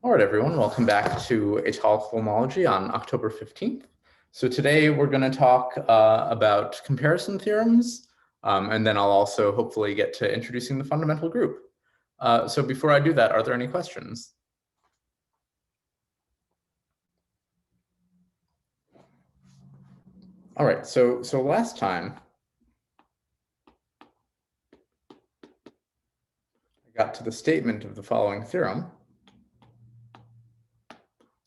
All right, everyone, welcome back to Étale cohomology on October 15th. So today we're going to talk about comparison theorems, and then I'll also hopefully get to introducing the fundamental group. So before I do that, are there any questions? All right, so last time I got to the statement of the following theorem.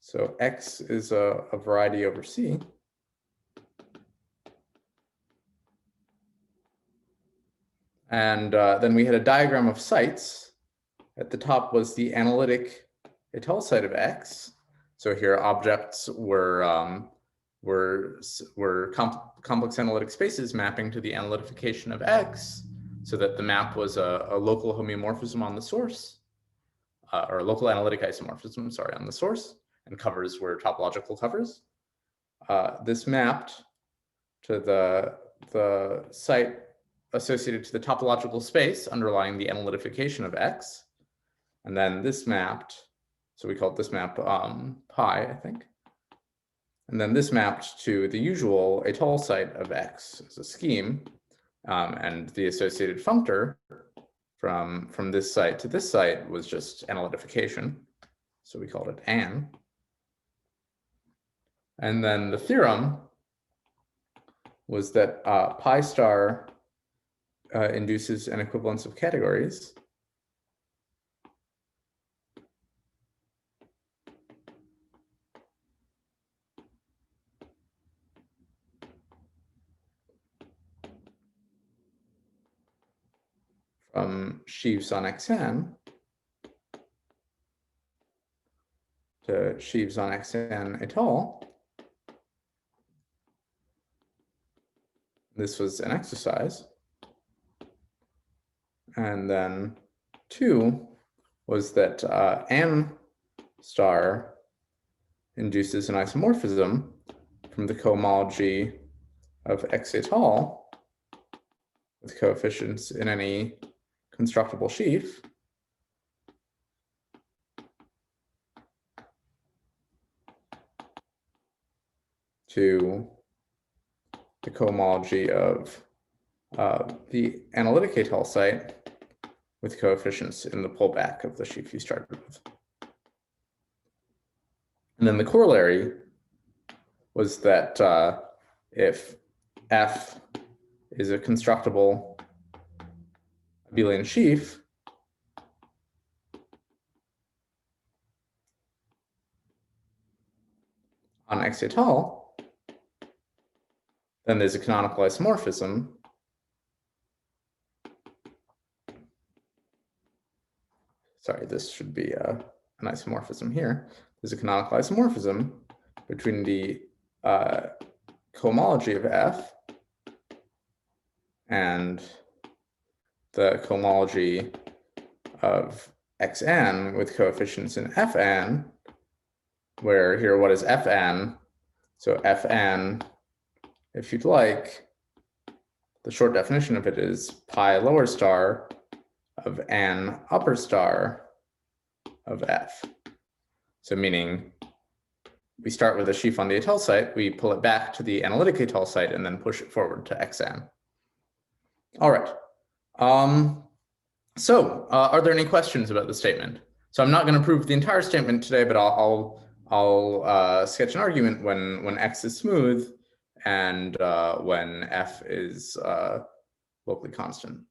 So X is a variety over C. And then we had a diagram of sites. At the top was the analytic Étale site of X. So here objects were complex analytic spaces mapping to the analytification of X, so that the map was a local homeomorphism on the source, or a local analytic isomorphism, sorry, on the source, and covers were topological covers. This mapped to the site associated to the topological space underlying the analytification of X. And then this mapped, so we called this map pi, I think. And then this mapped to the usual Étale site of X as a scheme, and the associated functor from this site to this site was just analytification. So we called it an. And then the theorem was that pi star induces an equivalence of categories from sheaves on Xn to sheaves on Xn Étale. This was an exercise. And then 2 was that an star induces an isomorphism from the cohomology of X Étale with coefficients in any constructible sheaf to the cohomology of the analytic Étale site with coefficients in the pullback of the sheaf you started with. And then the corollary was that if F is a constructible abelian sheaf, on X Étale, then there's a canonical isomorphism sorry, this should be an isomorphism here. There's a canonical isomorphism between the cohomology of F and the cohomology of Xn with coefficients in Fn, where here, what is Fn? So Fn, if you'd like, the short definition of it is pi lower star of an upper star of F. So meaning we start with a sheaf on the Étale site, we pull it back to the analytic Étale site, and then push it forward to Xn. All right. So are there any questions about the statement? So I'm not going to prove the entire statement today, but I'll sketch an argument when X is smooth and when F is locally constant.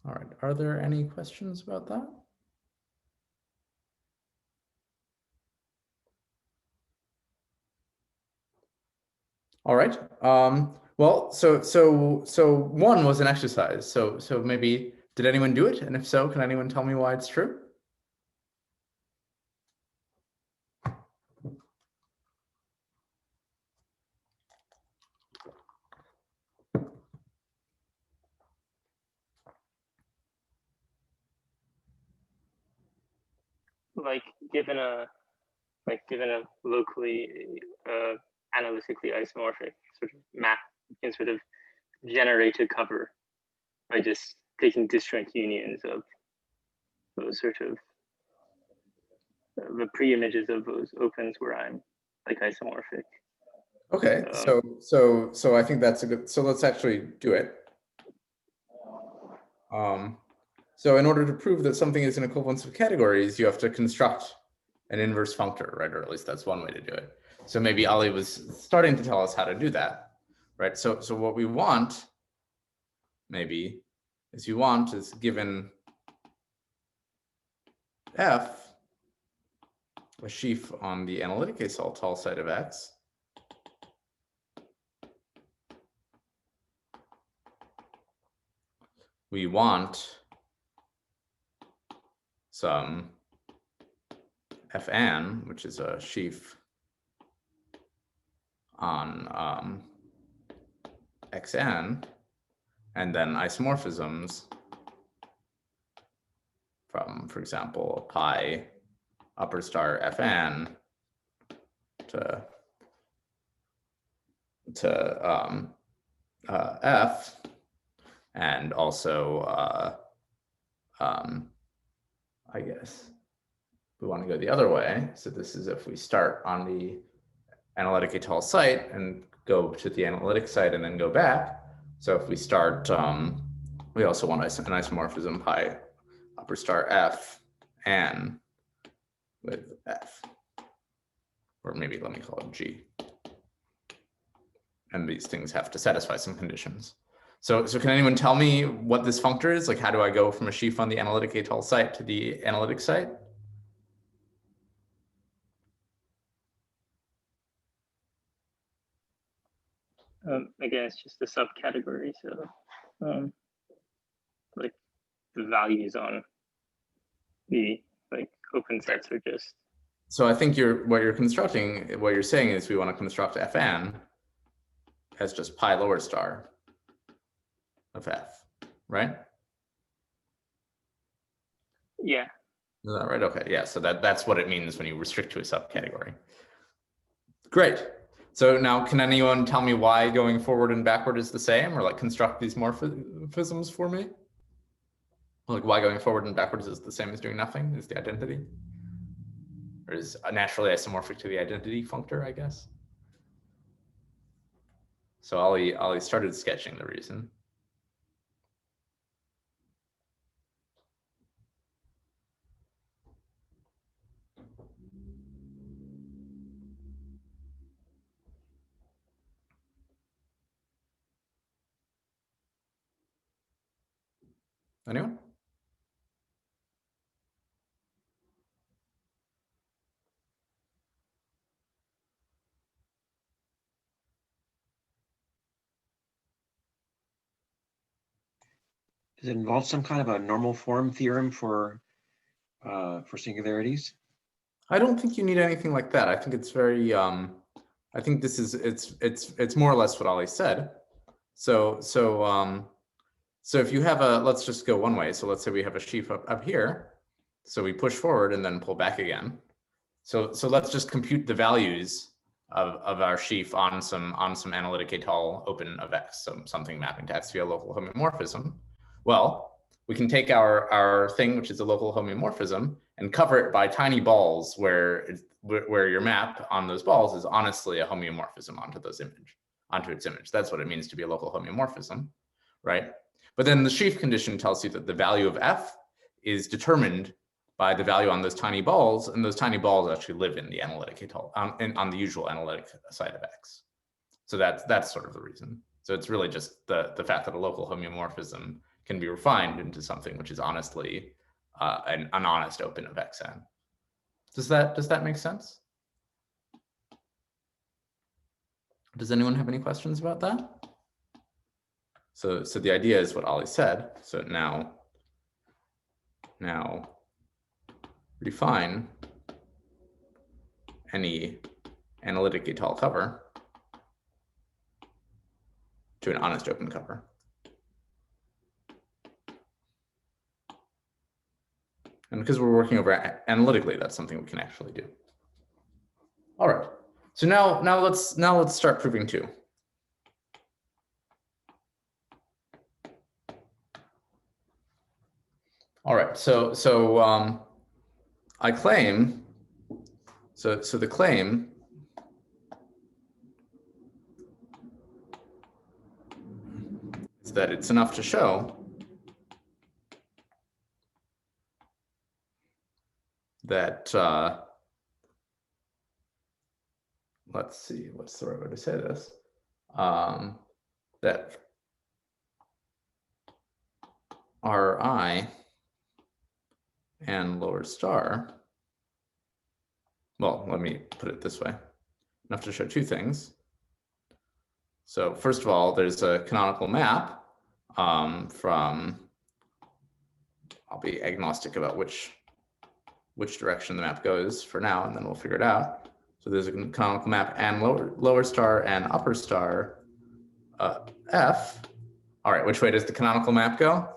All right, are there any questions about that? All right. Well, so 1 was an exercise. So maybe, did anyone do it? And if so, can anyone tell me why it's true? Given a locally analytically isomorphic sort of map, you can sort of generate a cover by just taking disjoint unions of those sort of the pre-images of those opens where I'm like isomorphic. Okay, so I think that's a good, so let's actually do it. So in order to prove that something is an equivalence of categories, you have to construct an inverse functor, right? Or at least that's one way to do it. So maybe Ali was starting to tell us how to do that, right? So what we want maybe is given F, a sheaf on the analytic Étale side of X, we want some Fn, which is a sheaf on Xn, and then isomorphisms from, for example, pi upper star Fn to F, and also I guess we want to go the other way. So this is if we start on the analytic Étale site and go to the analytic site and then go back. So if we start, we also want an isomorphism pi upper star F and with F, or maybe let me call it G. And these things have to satisfy some conditions. So can anyone tell me what this functor is? Like, how do I go from a sheaf on the analytic Étale site to the analytic site? Again, it's just a subcategory. So like the values on the like open sets are just. So I think what you're saying is we want to construct Fn as just pi lower star of F, right? Yeah. Is that right? Okay, yeah, so that's what it means when you restrict to a subcategory. Great. So now can anyone tell me why going forward and backward is the same, or like construct these morphisms for me? Like why going forward and backwards is the same as doing nothing, is the identity? Or is naturally isomorphic to the identity functor, I guess? So Ali started sketching the reason. Anyone? Does it involve some kind of a normal form theorem for singularities? I don't think you need anything like that. I think it's very, I think this is, it's more or less what Ali said. So if you have let's just go one way. So let's say we have a sheaf up here. So we push forward and then pull back again. So let's just compute the values of our sheaf on some analytic Étale open of X, so something mapping to X via local homeomorphism. Well, we can take our thing, which is a local homeomorphism, and cover it by tiny balls where your map on those balls is honestly a homeomorphism onto its image. That's what it means to be a local homeomorphism, right? But then the sheaf condition tells you that the value of F is determined by the value on those tiny balls, and those tiny balls actually live in the analytic Étale, on the usual analytic side of X. So that's sort of the reason. So it's really just the fact that a local homeomorphism can be refined into something which is honestly an honest open of Xn. Does that make sense? Does anyone have any questions about that? So the idea is what Ali said. So now refine any analytic Étale cover to an honest open cover. And because we're working over analytically, that's something we can actually do. All right. So now let's start proving two. All right, so I claim, so the claim is that it's enough to show that, let's see, what's the right way to say this? That Ri and lower star, well, let me put it this way, enough to show two things. So first of all, there's a canonical map from, I'll be agnostic about which direction the map goes for now, and then we'll figure it out. So there's a canonical map and lower star and upper star F. All right, which way does the canonical map go?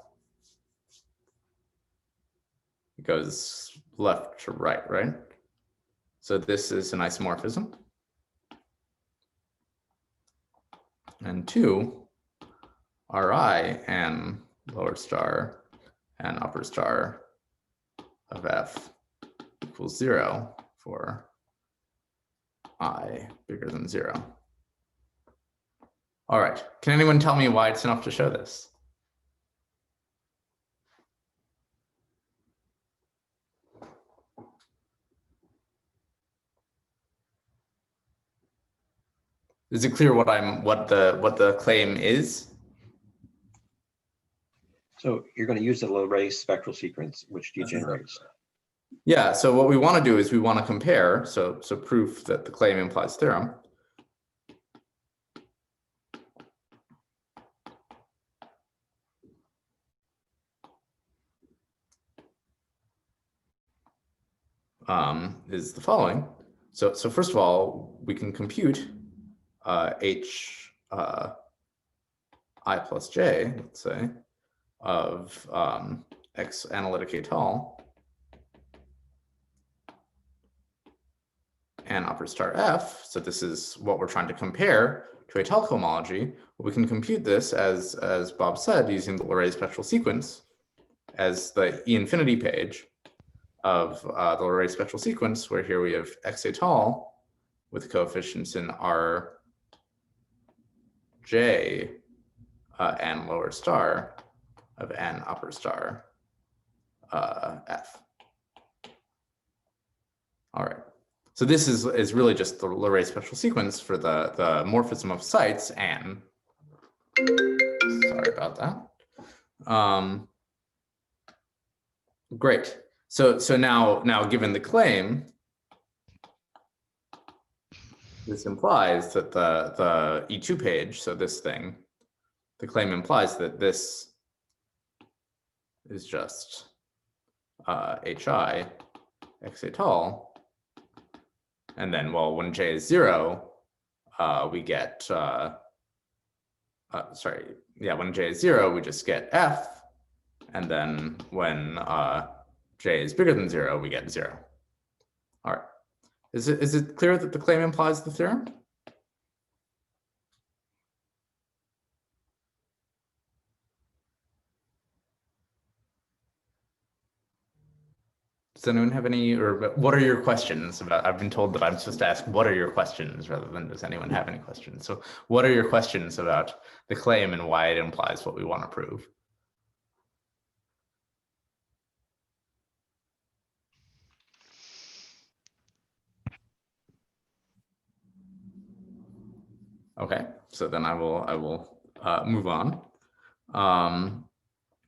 It goes left to right, right? So this is an isomorphism. And 2, Ri and lower star and upper star of F equals 0 for I bigger than 0. All right, can anyone tell me why it's enough to show this? Is it clear what the claim is? So you're going to use the low-ray spectral sequence, which degenerates. Yeah, so what we want to do is we want to compare, so proof that the claim implies theorem. Is the following. So first of all, we can compute h I plus j, let's say, of x analytic étale and upper star f. So this is what we're trying to compare to Étale cohomology. We can compute this, as Bob said, using the Leray spectral sequence as the E infinity page of the Leray spectral sequence, where here we have x étale with coefficients in R, J, and lower star of n upper star F. All right. So this is really just the Leray spectral sequence for the morphism of sites, and sorry about that. Great. So now given the claim, this implies that the E2 page, so this thing, the claim implies that this is just HI x étale. And then, well, when j is 0, we get, when j is 0, we just get f. And then when j is bigger than 0, we get 0. All right. Is it clear that the claim implies the theorem? Does anyone have any, or what are your questions about? I've been told that I'm supposed to ask, what are your questions, rather than does anyone have any questions? So what are your questions about the claim and why it implies what we want to prove? Okay, so then I will move on.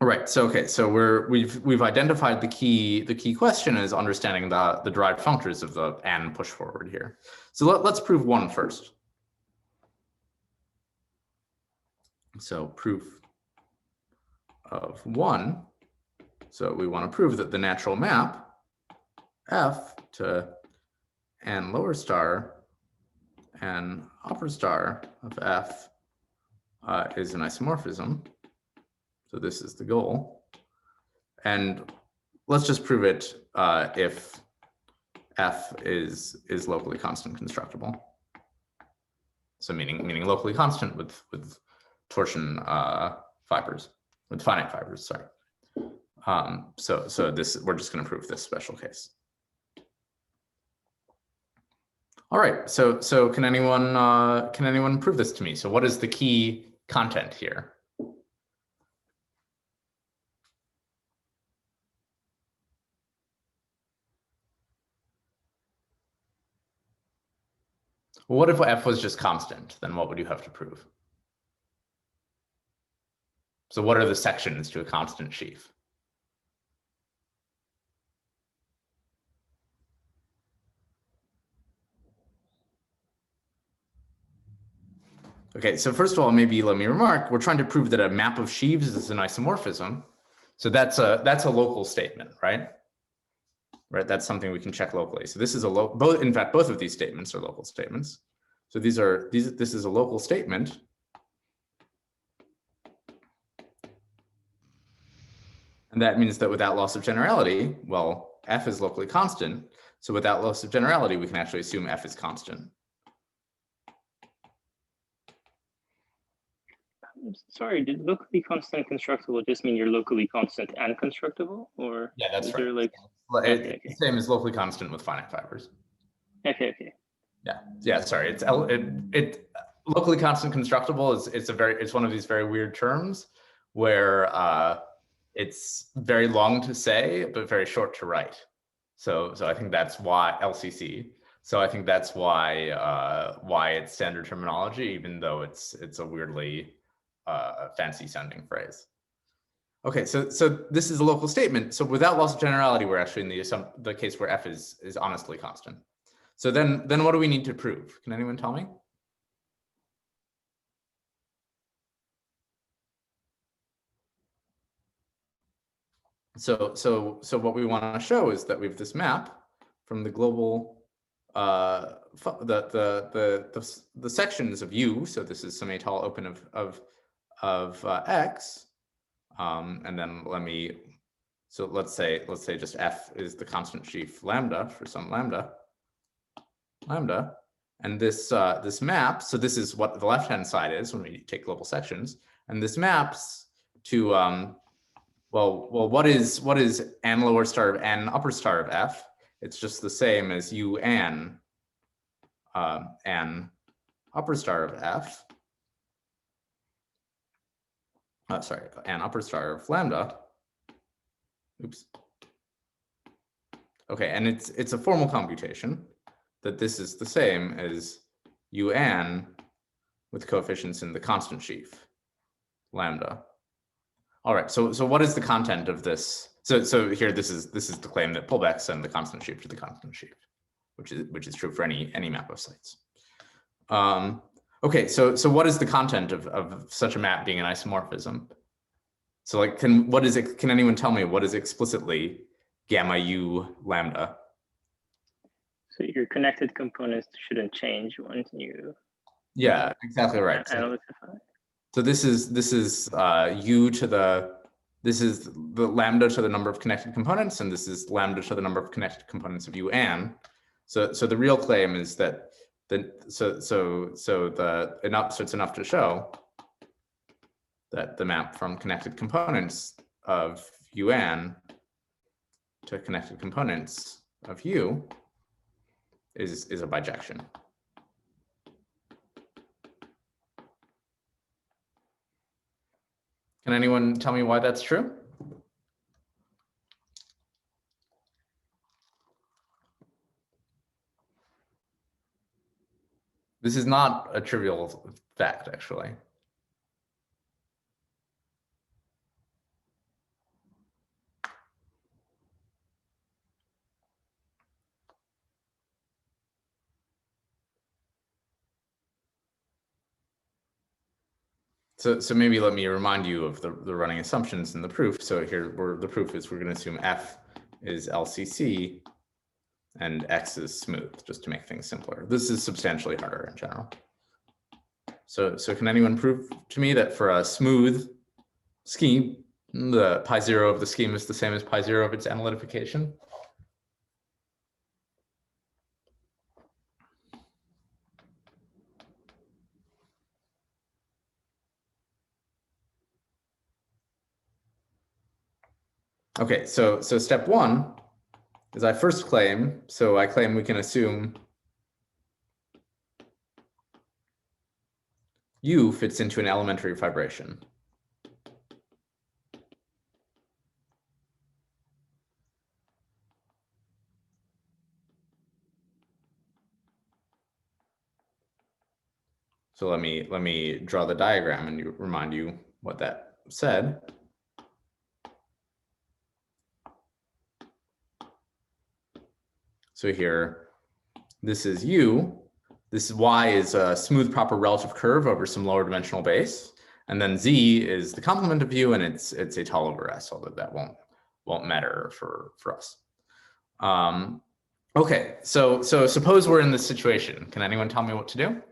All right, so okay, so we've identified the key question is understanding the derived functors of the and push forward here. So let's prove one first. So proof of 1. So we want to prove that the natural map F to n lower star and upper star of F is an isomorphism. So this is the goal. And let's just prove it if F is locally constant constructible. So meaning locally constant with torsion fibers, with finite fibers, sorry. So this, we're just going to prove this special case. All right, so can anyone prove this to me? So what is the key content here? Well, what if f was just constant? Then what would you have to prove? So what are the sections to a constant sheaf? Okay, so first of all, maybe let me remark, we're trying to prove that a map of sheaves is an isomorphism. So that's a local statement, right? Right, that's something we can check locally. So this is a both, in fact, both of these statements are local statements. So this is a local statement. And that means that without loss of generality, well, f is locally constant. So without loss of generality, we can actually assume f is constant. Sorry, did locally constant constructible just mean you're locally constant and constructible, or Yeah, that's is right. there like Okay. Same as locally constant with finite fibers. okay. Yeah. Sorry, it locally constant constructible is it's one of these very weird terms where it's very long to say but very short to write. So I think that's why LCC. So I think that's why it's standard terminology, even though it's a weirdly fancy sounding phrase. Okay, so this is a local statement. So without loss of generality, we're actually in the case where f is honestly constant. So then what do we need to prove? Can anyone tell me? So what we want to show is that we have this map from the global the sections of U. So this is some Étale open of X, and then let's say just f is the constant sheaf lambda for some lambda, and this map. So this is what the left-hand side is when we take global sections, and this maps to well, what is n lower star of n upper star of f? It's just the same as u n upper star of f. Sorry, n upper star of lambda. Oops. Okay, and it's a formal computation that this is the same as un with coefficients in the constant sheaf lambda. All right, so what is the content of this? So here this is the claim that pullbacks send the constant sheaf to the constant sheaf, which is true for any map of sites. Okay, so what is the content of such a map being an isomorphism? So like can anyone tell me what is explicitly gamma u lambda? So your connected components shouldn't change once you exactly right. So this is u to the lambda to the number of connected components, and this is lambda to the number of connected components of un. So the real claim is that it's enough to show that the map from connected components of un to connected components of u is a bijection. Can anyone tell me why that's true? This is not a trivial fact, actually. So maybe let me remind you of the running assumptions in the proof. So here the proof is we're going to assume f is LCC and x is smooth, just to make things simpler. This is substantially harder in general. So can anyone prove to me that for a smooth scheme, the pi zero of the scheme is the same as pi zero of its analytification? Okay, so step one is I first claim, so I claim we can assume U fits into an elementary fibration. So let me draw the diagram and remind you what that said. So here, this is U. This is Y is a smooth proper relative curve over some lower dimensional base. And then Z is the complement of U, and it's Étale over S, although that won't matter for us. Okay, so suppose we're in this situation. Can anyone tell me what to do?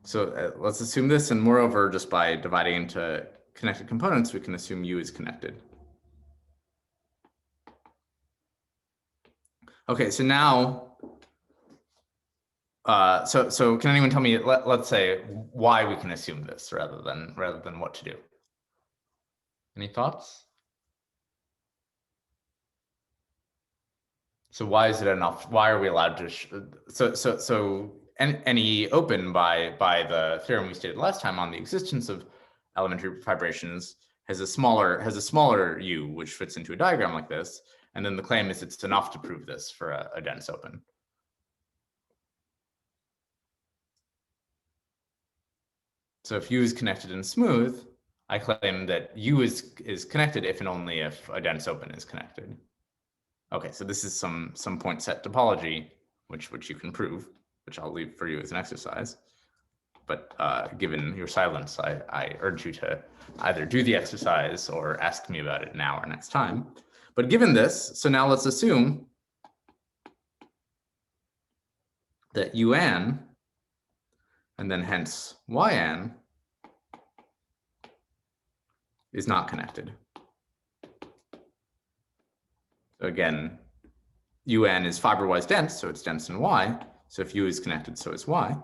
So let's assume this, and moreover, just by dividing into connected components, we can assume U is connected. Okay, so now, so can anyone tell me, let's say, why we can assume this rather than what to do? Any thoughts? So why is it enough? Why are we allowed to? So any open by the theorem we stated last time on the existence of elementary fibrations has a smaller U, which fits into a diagram like this, and then the claim is it's enough to prove this for a dense open. So if U is connected and smooth, I claim that U is connected if and only if a dense open is connected. Okay, so this is some point set topology, which you can prove, which I'll leave for you as an exercise. But given your silence, I urge you to either do the exercise or ask me about it now or next time. But given this, so now let's assume that UN, and then hence YN, is not connected. So again, UN is fiber-wise dense, so it's dense in Y. So if U is connected, so is Y.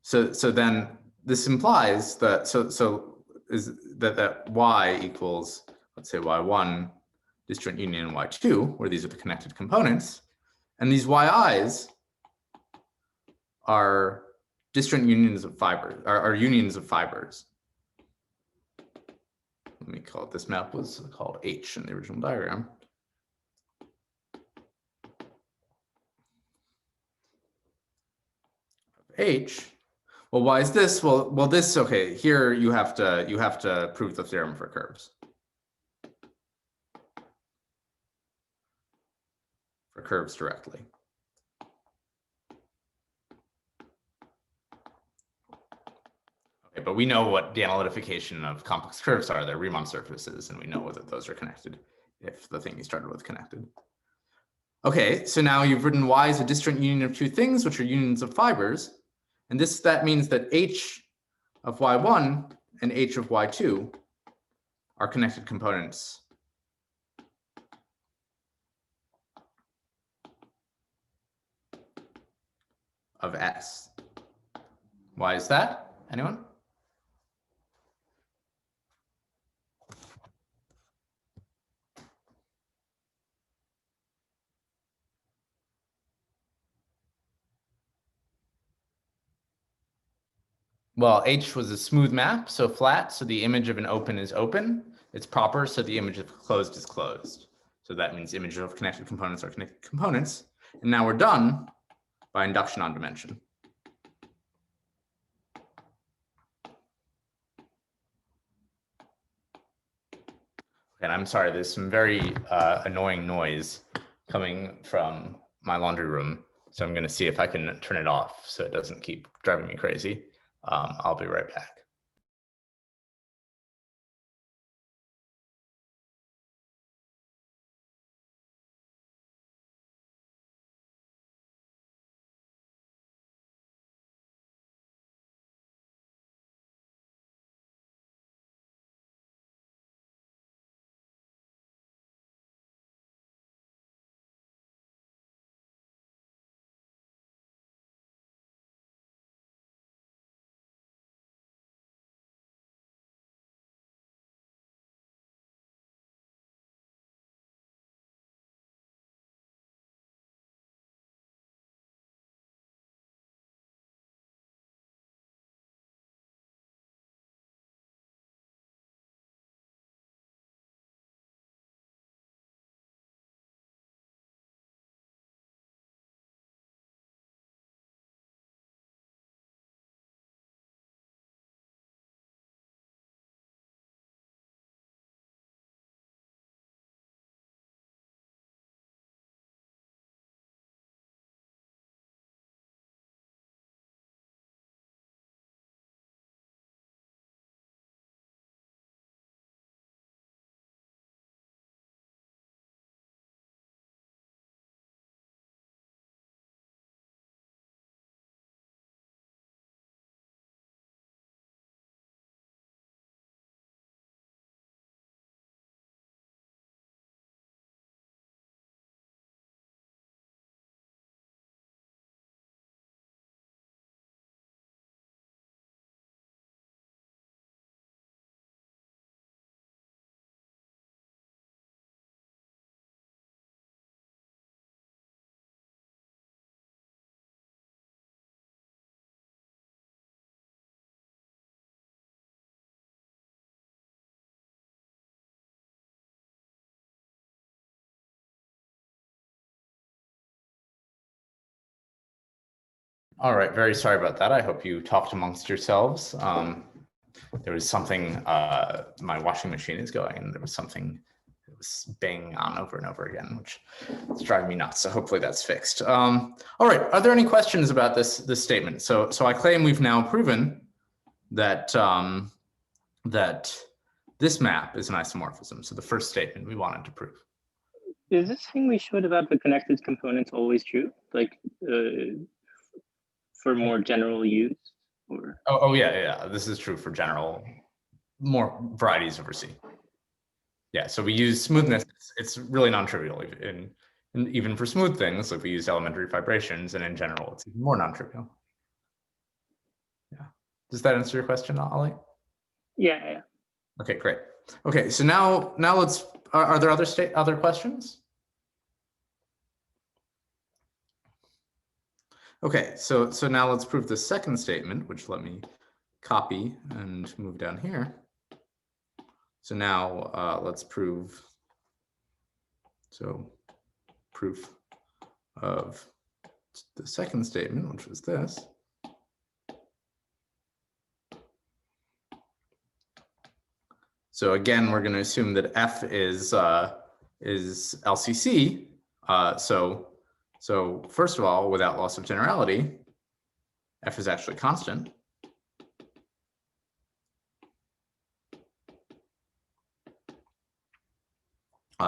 So then this implies that that Y equals, let's say Y1 disjoint union Y2, where these are the connected components, and these YIs are disjoint unions of fibers, are unions of fibers. Let me call it, this map was called H in the original diagram. H. Well, why is this? Well, this, okay, here you have to prove the theorem for curves. For curves directly. Okay, but we know what the analytification of complex curves are. They're Riemann surfaces, and we know that those are connected if the thing you started with connected. Okay, so now you've written Y is a disjoint union of two things, which are unions of fibers. And that means that H of Y1 and H of Y2 are connected components of S. Why is that? Anyone? Well, H was a smooth map, so flat, so the image of an open is open. It's proper, so the image of closed is closed. So that means image of connected components are connected components. And now we're done by induction on dimension. And I'm sorry, there's some very annoying noise coming from my laundry room. So I'm going to see if I can turn it off so it doesn't keep driving me crazy. I'll be right back. All right, very sorry about that. I hope you talked amongst yourselves. There was something, my washing machine is going, and there was something that was banging on over and over again, which is driving me nuts. So hopefully that's fixed. All right, are there any questions about this statement? So I claim we've now proven that that this map is an isomorphism. So the first statement we wanted to prove. Is this thing we showed about the connected components always true? Like for more general use? Or Oh yeah. This is true for general, more varieties over C. Yeah, so we use smoothness. It's really non-trivial. Even for smooth things, like we use elementary vibrations, and in general, it's even more non-trivial. Yeah. Does that answer your question, Ollie? yeah. Okay, great. Okay, so now let's. Are there other questions? Okay, so now let's prove the second statement, which let me copy and move down here. So now let's prove. So proof of the second statement, which was this. So again, we're going to assume that F is LCC. So first of all, without loss of generality, F is actually constant.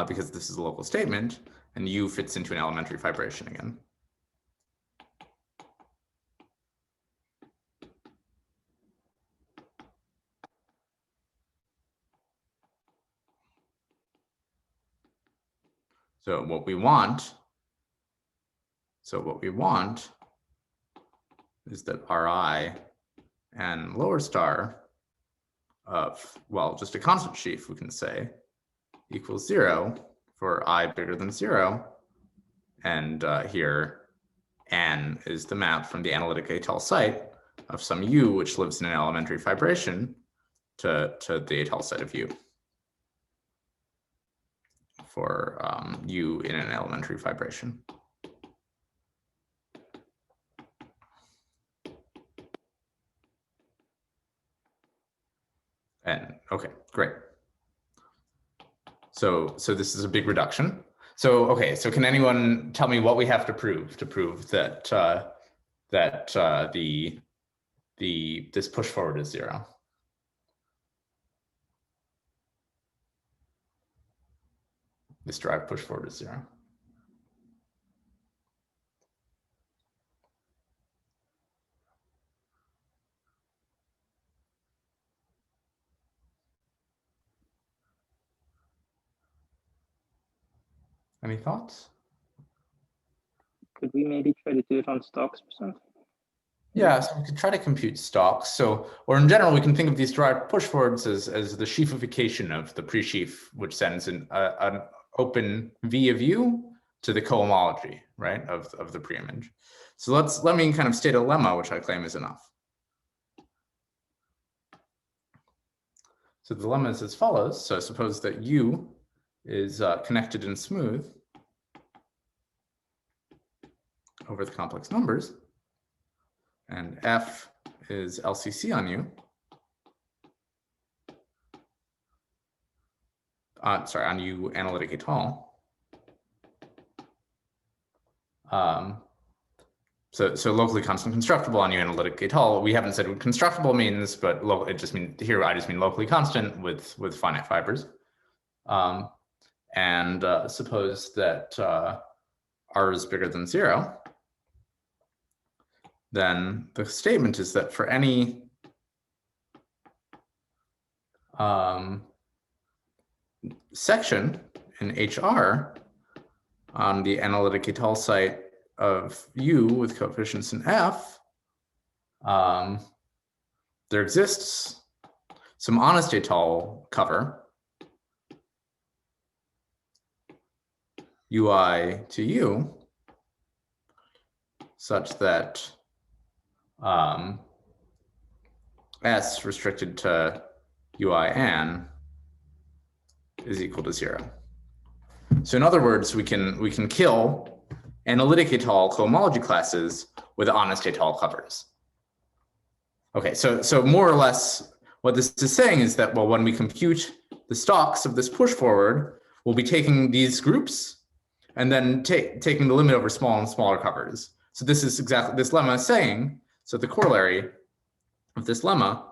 Because this is a local statement, and U fits into an elementary vibration again. So what we want is that Ri and lower star of, well, just a constant sheaf, we can say, equals 0 for I bigger than 0. And here, N is the map from the analytic Étale site of some U, which lives in an elementary vibration, to the Étale site of U for U in an elementary vibration. And okay, great. So this is a big reduction. So okay, so can anyone tell me what we have to prove that this push forward is 0? This drive push forward is 0. Any thoughts? Could we maybe try to do it on stocks or something? Yeah, so we could try to compute stocks. So, or in general, we can think of these derived push forwards as the sheafification of the pre-sheaf, which sends an open V of U to the cohomology, right, of the pre-image. So let me kind of state a lemma, which I claim is enough. So the lemma is as follows. So suppose that U is connected and smooth over the complex numbers, and F is LCC on U. On U analytic Étale. So locally constant constructible on U analytic Étale. We haven't said what constructible means, but it just means here I just mean locally constant with finite fibers. And suppose that R is bigger than 0. Then the statement is that for any section in HR on the analytic Étale site of U with coefficients in F, there exists some honest Étale cover UI to U such that S restricted to UI N is equal to 0. So in other words, we can kill analytic Étale cohomology classes with honest Étale covers. Okay, so more or less what this is saying is that, well, when we compute the stalks of this push forward, we'll be taking these groups and then taking the limit over smaller and smaller covers. So this is exactly this lemma is saying, so the corollary of this lemma,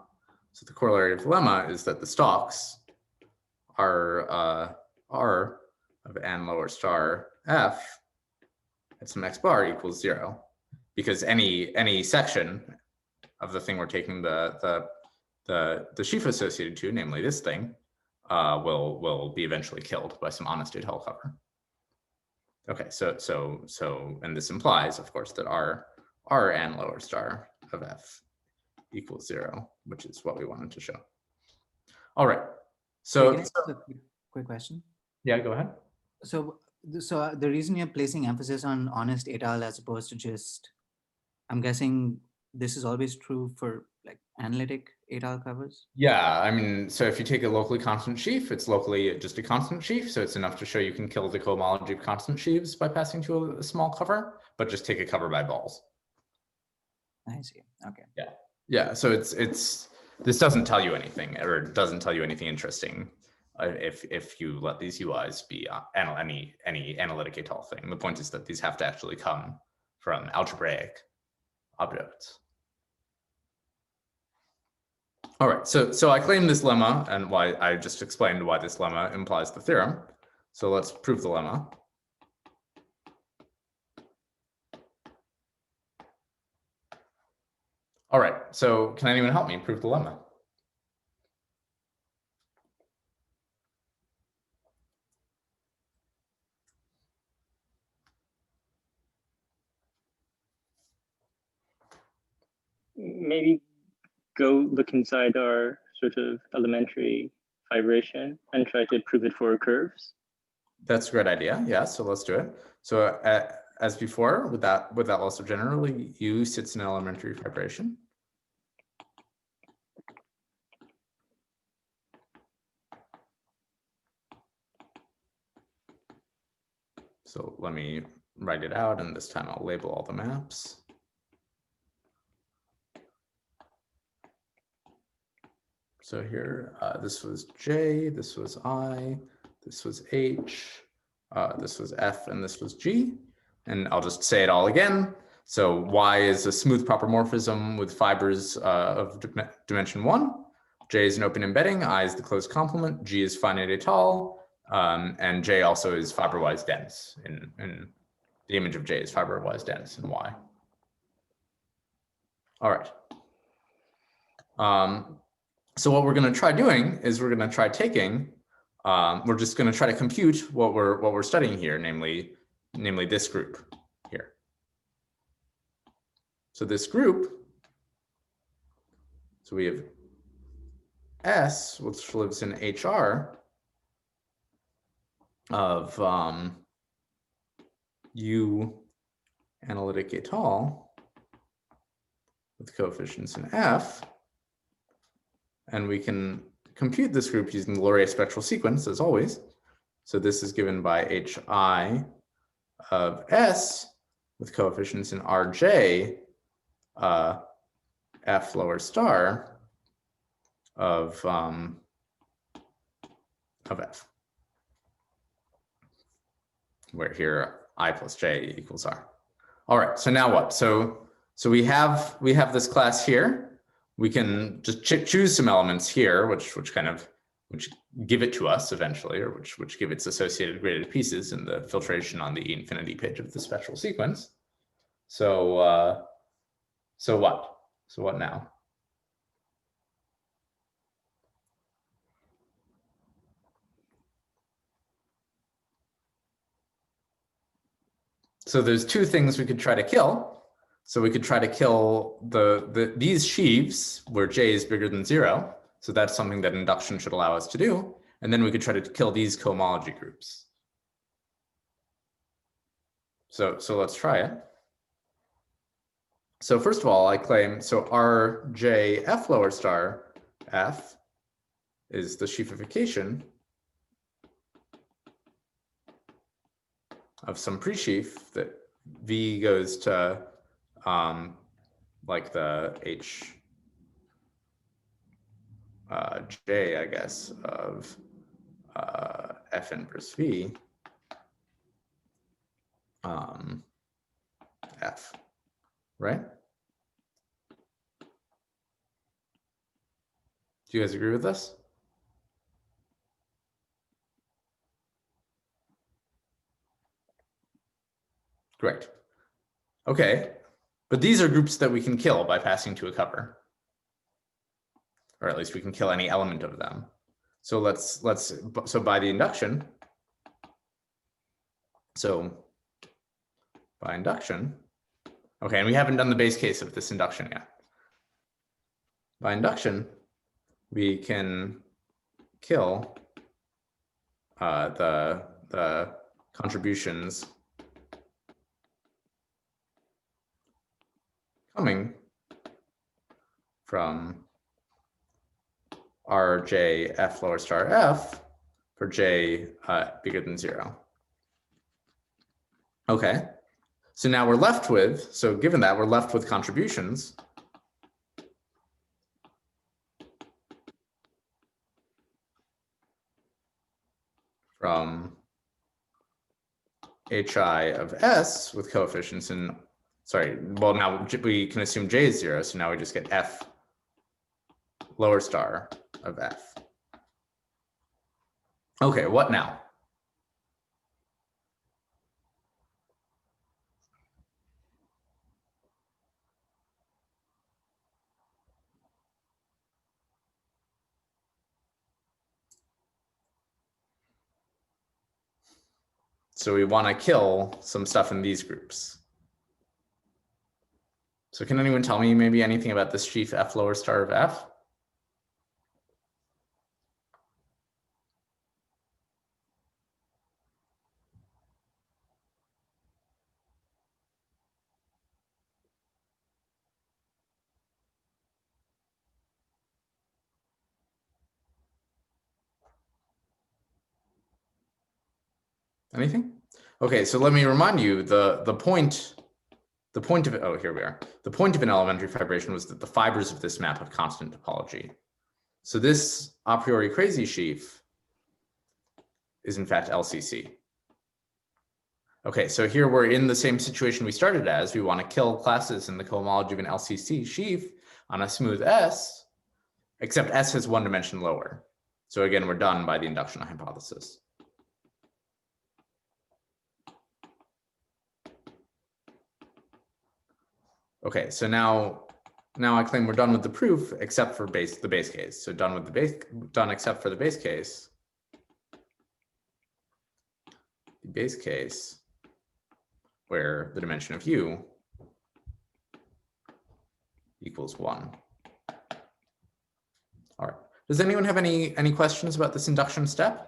so the corollary of the lemma is that the stalks are R of n lower star f at some x bar equals 0, because any section of the thing we're taking the sheaf associated to, namely this thing, will be eventually killed by some honest Étale cover. Okay, so and this implies, of course, that R n lower star of f equals 0, which is what we wanted to show. All right. So, Can I ask a quick question? Yeah, go ahead. So the reason you're placing emphasis on honest Étale as opposed to just, I'm guessing this is always true for like analytic Étale covers? Yeah, I mean, so if you take a locally constant sheaf, it's locally just a constant sheaf. So it's enough to show you can kill the cohomology of constant sheaves by passing to a small cover, but just take a cover by balls. I see. Okay. Yeah, so this doesn't tell you anything, or it doesn't tell you anything interesting if you let these UIs be any analytic Étale thing. The point is that these have to actually come from algebraic objects. All right, so I claim this lemma, and why I just explained why this lemma implies the theorem. So let's prove the lemma. All right, so can anyone help me prove the lemma? Maybe go look inside our sort of elementary fibration and try to prove it for curves. That's a great idea. Yeah, so let's do it. So as before, with that loss of generally, U sits in elementary fibration. So let me write it out, and this time I'll label all the maps. So here, this was J, this was I, this was H, this was F, and this was G. And I'll just say it all again. So Y is a smooth proper morphism with fibers of dimension 1. J is an open embedding, I is the closed complement, G is finite Étale, and J also is fiber-wise dense. In the image of J is fiber-wise dense in Y. All right. So what we're going to try doing is we're going to try taking, we're just going to try to compute what we're studying here, namely this group here. So this group, so we have S, which lives in HR of U analytic Étale with coefficients in F. And we can compute this group using the Laurier spectral sequence, as always. So this is given by HI of S with coefficients in RJ, F lower star of F, where here I plus J equals R. All right, so now what? So we have this class here. We can just choose some elements here, which give it to us eventually, or which give its associated graded pieces in the filtration on the E infinity page of the spectral sequence. So what? So what now? So there's two things we could try to kill. So we could try to kill these sheaves where J is bigger than 0. So that's something that induction should allow us to do. And then we could try to kill these cohomology groups. So let's try it. So first of all, I claim, so RJ F lower star F is the sheafification of some pre-sheaf that V goes to like the J, I guess, of F inverse V, F, right? Do you guys agree with this? Great. Okay, but these are groups that we can kill by passing to a cover, or at least we can kill any element of them. So so by the induction, okay, and we haven't done the base case of this induction yet. By induction, we can kill the contributions coming from Rj F lower star F for J bigger than 0. Okay, so now we're left with, so given that, we're left with contributions from hi of S with coefficients in, sorry, well, now we can assume J is 0, so now we just get F lower star of F. Okay, what now? So we want to kill some stuff in these groups. So can anyone tell me maybe anything about this sheaf F lower star of F? Anything? Okay, so let me remind you, the point of it, oh, here we are. The point of an elementary fibration was that the fibers of this map have constant topology. So this a priori crazy sheaf is in fact LCC. Okay, so here we're in the same situation we started as. We want to kill classes in the cohomology of an LCC sheaf on a smooth S, except S has one dimension lower. So again, we're done by the induction hypothesis. Okay, so now I claim we're done with the proof except for the base case. So done except for the base case. The base case where the dimension of U equals 1. All right. Does anyone have any questions about this induction step?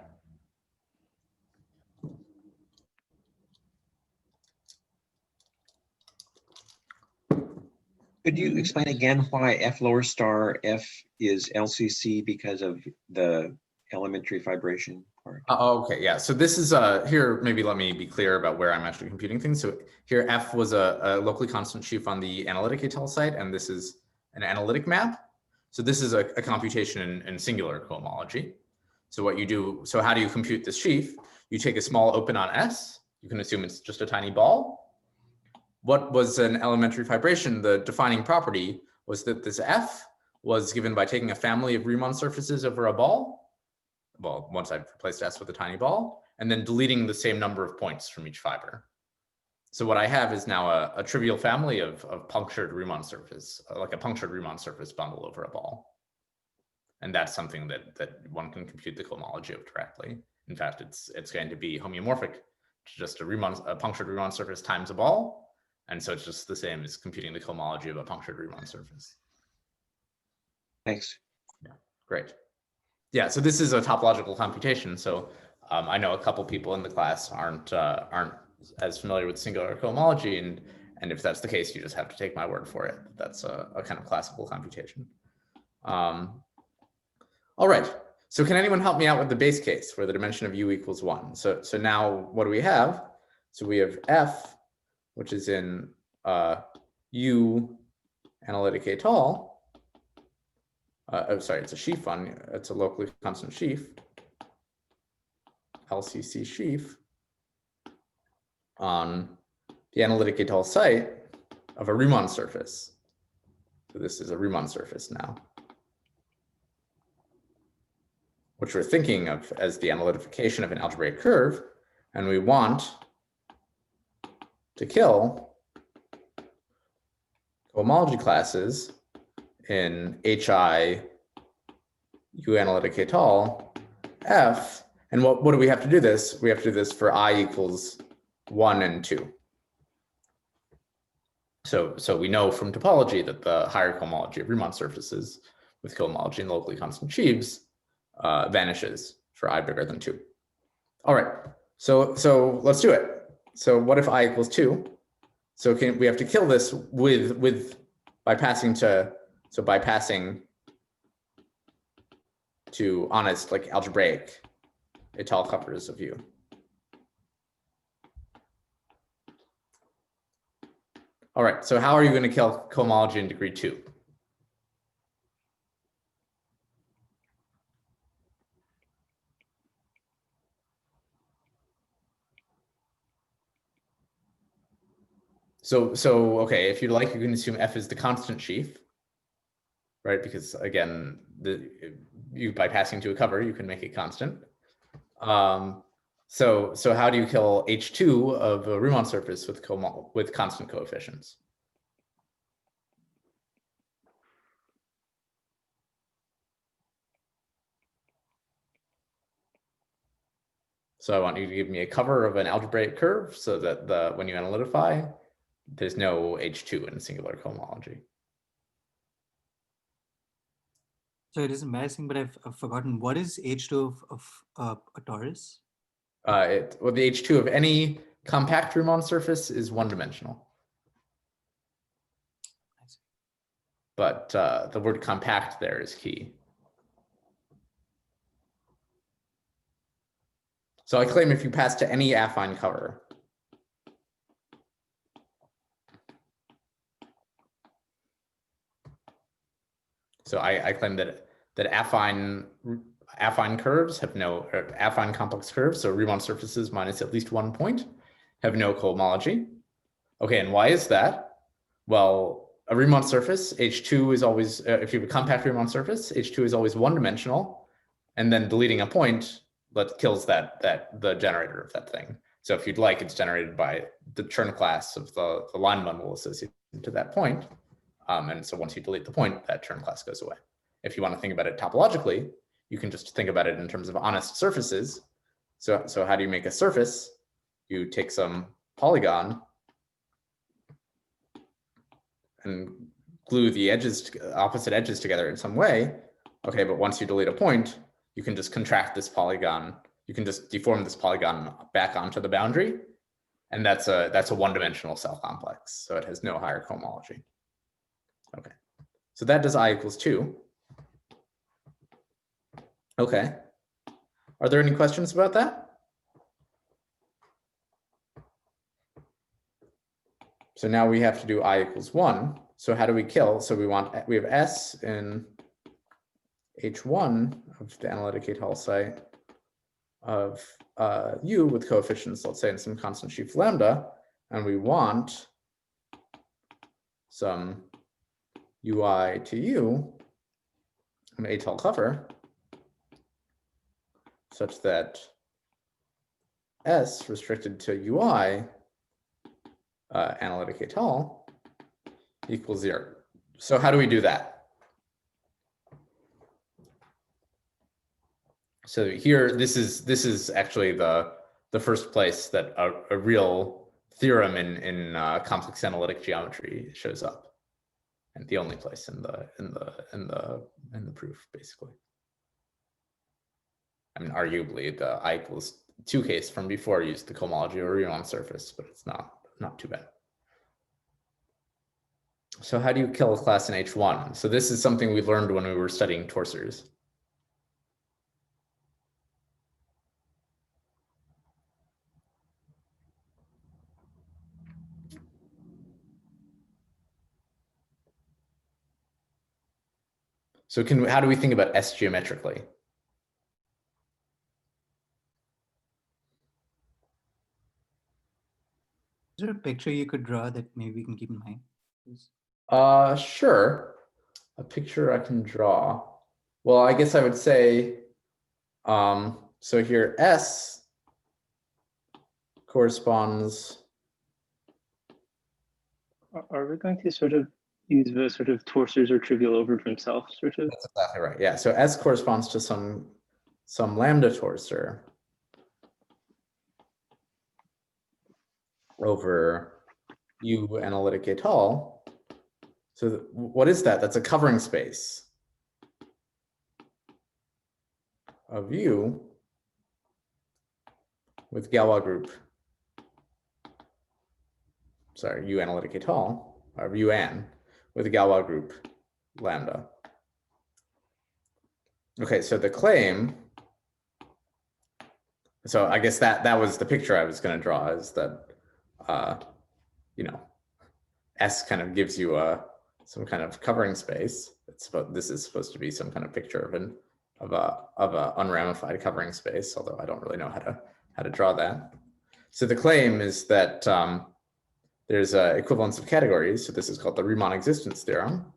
Could you explain again why F lower star F is LCC because of the elementary fibration part? Okay, yeah. So this is here. Maybe let me be clear about where I'm actually computing things. So here, F was a locally constant sheaf on the analytic Étale site, and this is an analytic map. So this is a computation in singular cohomology. So what you do, so how do you compute this sheaf? You take a small open on S. You can assume it's just a tiny ball. What was an elementary fibration? The defining property was that this F was given by taking a family of Riemann surfaces over a ball. Well, once I've replaced S with a tiny ball, and then deleting the same number of points from each fiber. So what I have is now a trivial family of punctured Riemann surface, like a punctured Riemann surface bundle over a ball. And that's something that one can compute the cohomology of directly. In fact, it's going to be homeomorphic to just a punctured Riemann surface times a ball. And so it's just the same as computing the cohomology of a punctured Riemann surface. Thanks. Yeah, great. Yeah, so this is a topological computation. So I know a couple people in the class aren't as familiar with singular cohomology, and if that's the case, you just have to take my word for it. That's a kind of classical computation. All right. So can anyone help me out with the base case where the dimension of U equals 1? So now what do we have? So we have F which is in U analytic étale. Sorry, it's a sheaf on, it's a locally constant sheaf, LCC sheaf, on the analytic étale site of a Riemann surface. So this is a Riemann surface now, which we're thinking of as the analytification of an algebraic curve, and we want to kill cohomology classes in HI U analytic étale F. And what do we have to do this? We have to do this for I equals 1 and 2. So we know from topology that the higher cohomology of Riemann surfaces with cohomology and locally constant sheaves vanishes for I bigger than 2. All right, so let's do it. So what if I equals 2? So we have to kill this by passing to honest, like algebraic étale covers of U. All right, so how are you going to kill cohomology in degree 2? So okay, if you'd like, you can assume F is the constant sheaf, right? Because again, by passing to a cover, you can make it constant. So how do you kill H2 of a Riemann surface with constant coefficients? So I want you to give me a cover of an algebraic curve so that when you analytify, there's no H2 in singular cohomology. So it is embarrassing, but I've forgotten, what is H2 of a torus? Well, the H2 of any compact Riemann surface is one-dimensional. But the word compact there is key. So I claim if you pass to any affine cover, so I claim that affine curves have no, or affine complex curves, so Riemann surfaces minus at least 1 point, have no cohomology. Okay, and why is that? Well, a Riemann surface, H2 is always, if you have a compact Riemann surface, H2 is always one-dimensional, and then deleting a point that kills the generator of that thing. So if you'd like, it's generated by the Chern class of the line bundle associated to that point. And so once you delete the point, that Chern class goes away. If you want to think about it topologically, you can just think about it in terms of honest surfaces. So how do you make a surface? You take some polygon and glue the opposite edges together in some way. Okay, but once you delete a point, you can just contract this polygon. You can just deform this polygon back onto the boundary. And that's a one-dimensional cell complex. So it has no higher cohomology. Okay, so that does I equals 2. Okay, are there any questions about that? So now we have to do I equals 1. So how do we kill? So we have S in H1 of the analytic étale site of U with coefficients, let's say in some constant sheaf lambda, and we want some UI to U, an étale cover, such that S restricted to UI analytic étale equals 0. So how do we do that? So here, this is actually the first place that a real theorem in complex analytic geometry shows up, and the only place in the proof, basically. I mean, arguably the I equals 2 case from before used the cohomology of a Riemann surface, but it's not too bad. So how do you kill a class in H1? So this is something we learned when we were studying torsors. So how do we think about S geometrically? Is there a picture you could draw that maybe we can keep in mind? Sure. A picture I can draw. Well, I guess I would say, so here S corresponds. Are we going to sort of use the sort of torsors or trivial over from self sort of? That's exactly right. Yeah. So S corresponds to some lambda torsor over U analytic étale. So what is that? That's a covering space of U with Galois group. Sorry, U analytic étale, or UN with a Galois group lambda. Okay, so the claim. So I guess that was the picture I was going to draw, is that you know, S kind of gives you some kind of covering space. This is supposed to be some kind of picture of a unramified covering space, although I don't really know how to draw that. So the claim is that there's equivalence of categories. So this is called the Riemann existence theorem.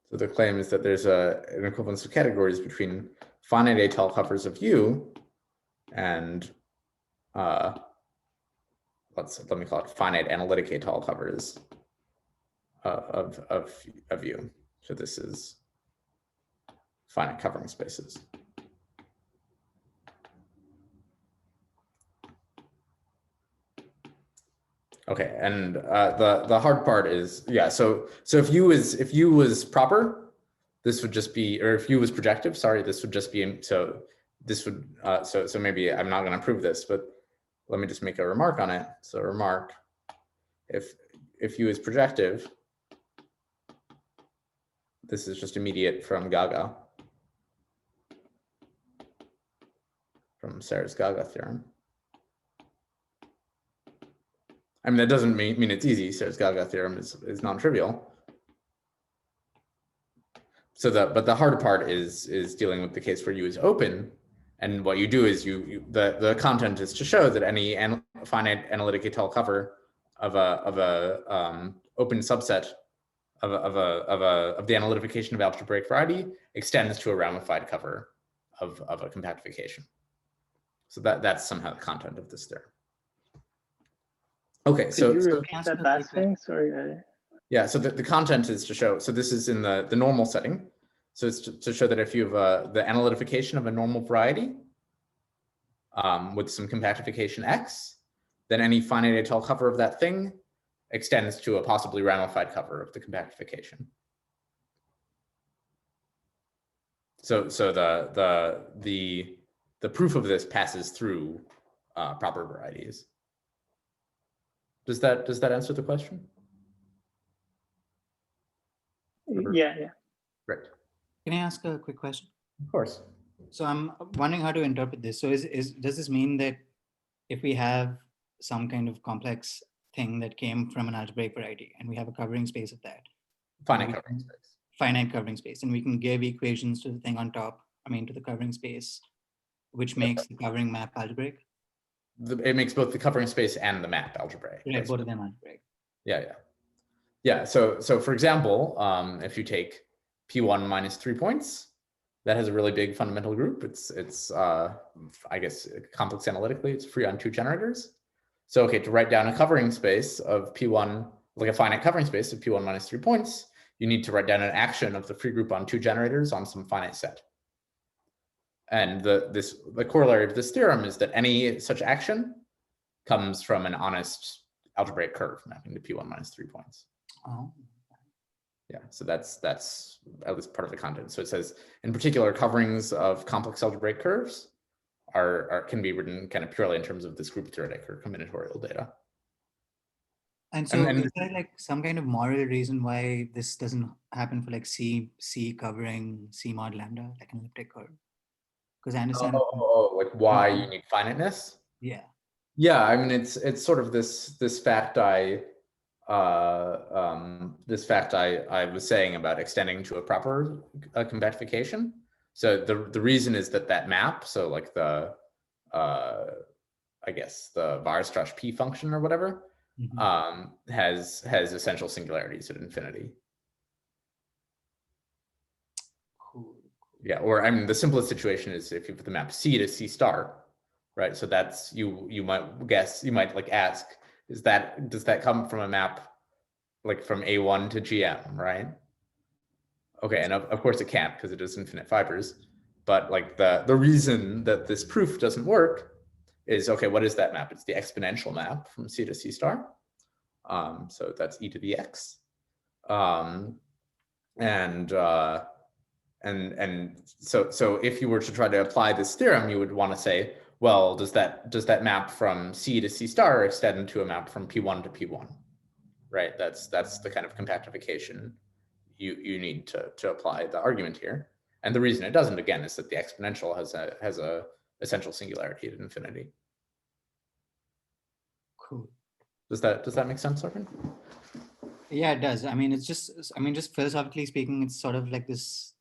So the claim is that there's an equivalence of categories between finite étale covers of U and let me call it finite analytic étale covers of U. So this is finite covering spaces. Okay, and the hard part is, yeah, so if U was proper, this would just be, or if U was projective, sorry, this would just be, so this would, so maybe I'm not going to prove this, but let me just make a remark on it. So remark, if U is projective, this is just immediate from Gaga, from Serre's Gaga theorem. I mean, that doesn't mean it's easy. Serre's Gaga theorem is non-trivial. So but the hard part is dealing with the case where U is open, and what you do is the content is to show that any finite analytic étale cover of a open subset of the analytification of algebraic variety extends to a ramified cover of a compactification. So that's somehow the content of this theorem. Okay, Could you repeat that last thing? Sorry. Yeah, so the content is to show, so this is in the normal setting. So it's to show that if you have the analytification of a normal variety with some compactification X, then any finite étale cover of that thing extends to a possibly ramified cover of the compactification. So the proof of this passes through proper varieties. Does that answer the question? Yeah. Great. Can I ask a quick question? Of course. So I'm wondering how to interpret this. So does this mean that if we have some kind of complex thing that came from an algebraic variety and we have a covering space of that? Finite covering space. Finite covering space. And we can give equations to the thing on top, to the covering space, which makes the covering map algebraic? It makes both the covering space and the map algebraic. Right, both of them algebraic. Yeah. So for example, if you take P1 minus 3 points, that has a really big fundamental group. It's I guess complex analytically, it's free on 2 generators. So okay, to write down a covering space of P1, like a finite covering space of P1 minus 3 points, you need to write down an action of the free group on 2 generators on some finite set. And the corollary of this theorem is that any such action comes from an honest algebraic curve mapping to P1 minus 3 points. Oh. Yeah, so that's at least part of the content. So it says, in particular, coverings of complex algebraic curves can be written kind of purely in terms of this group theoretic or combinatorial data. And so is there like some kind of moral reason why this doesn't happen for like C covering C mod lambda, like an elliptic curve? Because I understand. Like why you need finiteness? Yeah. Yeah, I mean, it's sort of this fact I was saying about extending to a proper compactification. So the reason is that map, so like the I guess the Weierstrass P function or whatever, has essential singularities at infinity. Cool. Yeah, or I mean, the simplest situation is if you put the map C to C star, right? So that's you might guess, you might like ask, does that come from a map like from A1 to GM, right? Okay, and of course it can't because it is infinite fibers. But like the reason that this proof doesn't work is, okay, what is that map? It's the exponential map from C to C star. So that's e to the x. And so if you were to try to apply this theorem, you would want to say, well, does that map from C to C star extend to a map from P1 to P1, right? That's the kind of compactification you need to apply the argument here. And the reason it doesn't, again, is that the exponential has a essential singularity at infinity. Cool. Does that make sense, Artin? Yeah, it does. I mean, just philosophically speaking, it's sort of like this,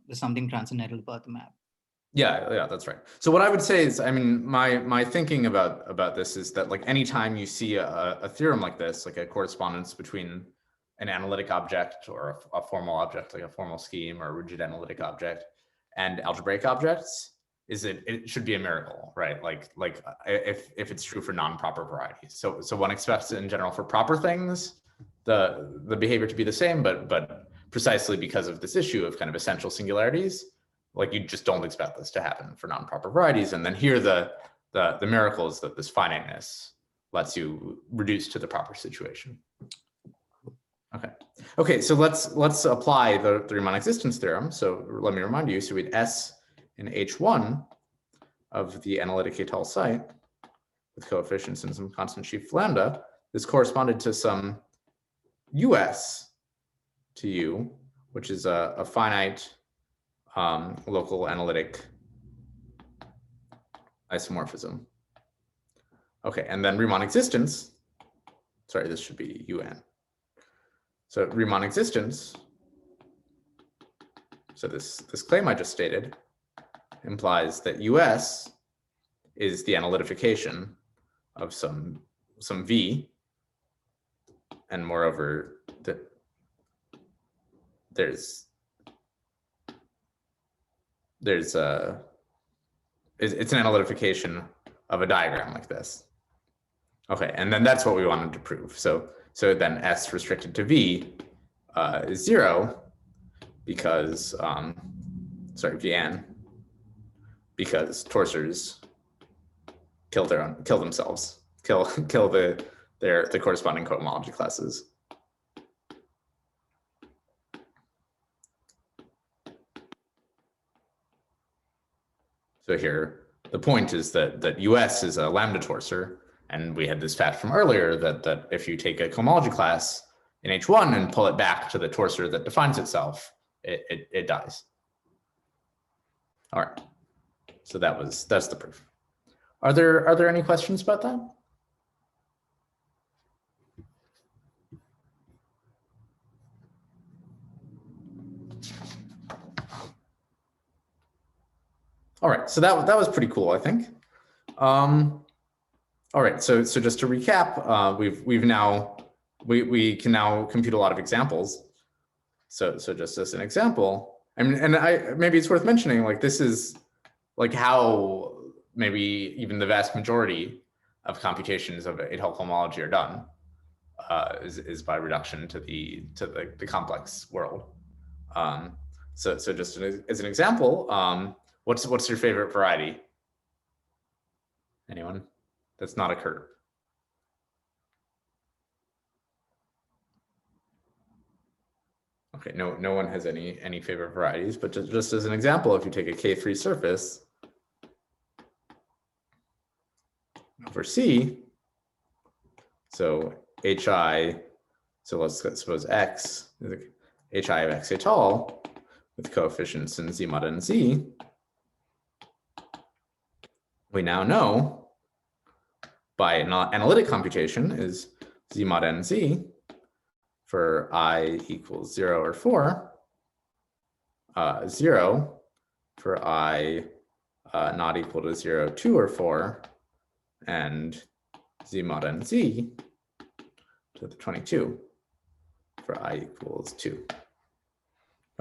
there's something transcendental about the map. Yeah, that's right. So what I would say is, I mean, my thinking about this is that like anytime you see a theorem like this, like a correspondence between an analytic object or a formal object, like a formal scheme or a rigid analytic object, and algebraic objects, is it should be a miracle, right? Like if it's true for non-proper varieties. So one expects in general for proper things the behavior to be the same, but precisely because of this issue of kind of essential singularities, like you just don't expect this to happen for non-proper varieties. And then here the miracle is that this finiteness lets you reduce to the proper situation. Okay, so let's apply the Riemann existence theorem. So let me remind you, so we had S in H1 of the analytic Étale site with coefficients and some constant sheaf lambda. This corresponded to some US to U, which is a finite local analytic isomorphism. Okay, and then Riemann existence, sorry, this should be UN. So Riemann existence, so this claim I just stated implies that US is the analytification of some V, and moreover that it's an analytification of a diagram like this. Okay, and then that's what we wanted to prove. So then S restricted to V is 0 because, Vn, because torsors kill themselves, kill the corresponding cohomology classes. So here, the point is that US is a lambda torsor, and we had this fact from earlier that if you take a cohomology class in H1 and pull it back to the torsor that defines itself, it dies. All right, so that's the proof. Are there any questions about that? All right, so that was pretty cool, I think. All right, so just to recap, we can now compute a lot of examples. So just as an example, I mean, and maybe it's worth mentioning, like this is like how maybe even the vast majority of computations of Étale cohomology are done, is by reduction to the complex world. So just as an example, what's your favorite variety? Anyone? That's not a curve. Okay, no one has any favorite varieties, but just as an example, if you take a K3 surface over C, so HI, so let's suppose X is HI of X Étale with coefficients in Z mod and Z, we now know by analytic computation is z mod nz for I equals 0 or 4, 0 for I not equal to 0, 2 or 4, and z mod nz to the 22 for I equals 2.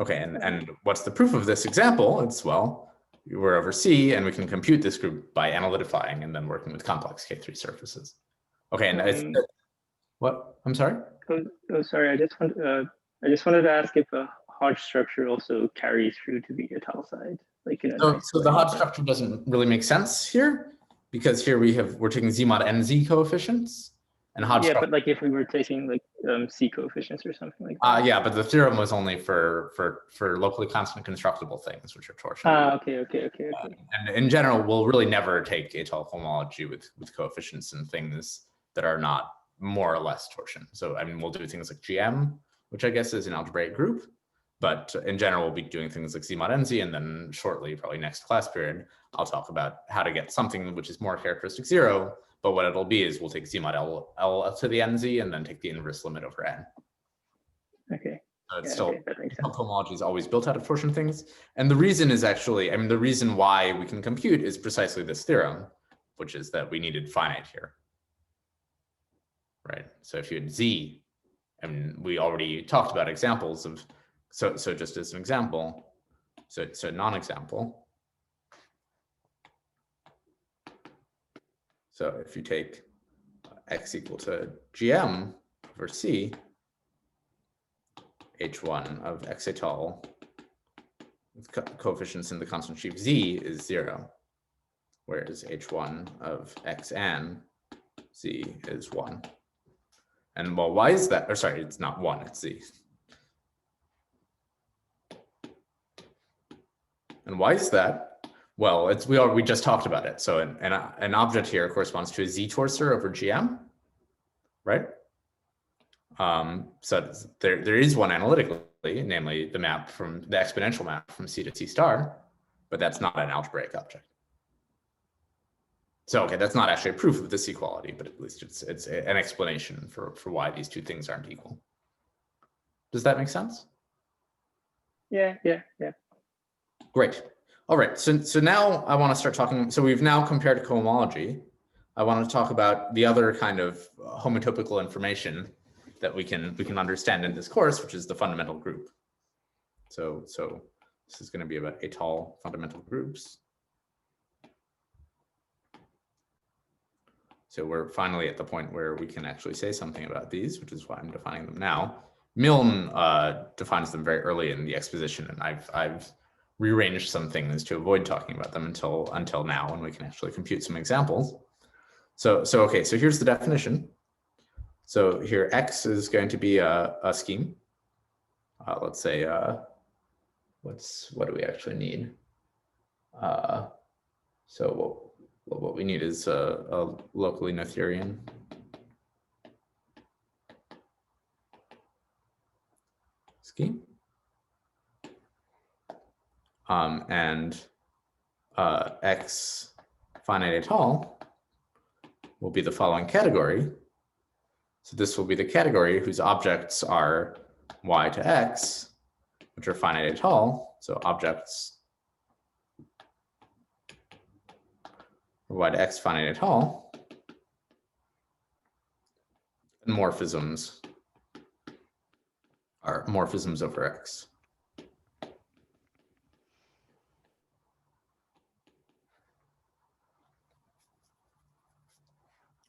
Okay, and what's the proof of this example? It's, well, we're over C, and we can compute this group by analytifying and then working with complex K3 surfaces. Okay, and what? I'm sorry? Oh, sorry. I just wanted to ask if a Hodge structure also carries through to the Étale side, like in a nice So the way. Hodge structure doesn't really make sense here, because here we're taking z mod nz coefficients, and Hodge Yeah, structure. but like if we were taking like C coefficients or something like that. Yeah, but the theorem was only for locally constant constructible things, which are torsion. Okay. And in general, we'll really never take Étale cohomology with coefficients and things that are not more or less torsion. So I mean, we'll do things like GM, which I guess is an algebraic group, but in general, we'll be doing things like z mod nz, and then shortly, probably next class period, I'll talk about how to get something which is more characteristic 0. But what it'll be is we'll take z mod L to the nz and then take the inverse limit over n. Okay. So it's Yeah, still, okay, that makes sense. cohomology is always built out of torsion things. And the reason is actually, I mean, the reason why we can compute is precisely this theorem, which is that we needed finite here. Right. So if you had z, I mean, we already talked about examples of, so just as an example, so non-example. So if you take x equal to gm over c, h1 of x étale with coefficients in the constant sheaf z is 0, whereas h1 of xn z is 1. And well, why is that? Or sorry, it's not 1, it's z. And why is that? Well, it's we just talked about it. So an object here corresponds to a z torsor over gm, right? So there is one analytically, namely the map from the exponential map from C to C star, but that's not an algebraic object. So okay, that's not actually a proof of this equality, but at least it's an explanation for why these two things aren't equal. Does that make sense? Yeah. Great. All right. So now I want to start talking. So we've now compared cohomology. I want to talk about the other kind of homotopical information that we can understand in this course, which is the fundamental group. So this is going to be about Étale fundamental groups. So we're finally at the point where we can actually say something about these, which is why I'm defining them now. Milne defines them very early in the exposition, and I've rearranged some things to avoid talking about them until now, when we can actually compute some examples. So okay, so here's the definition. So here X is going to be a scheme. Let's say what do we actually need? So what we need is a locally Noetherian scheme. And X finite Étale will be the following category. So this will be the category whose objects are y to x, which are finite Étale. So objects y to x finite Étale, and morphisms are morphisms over x.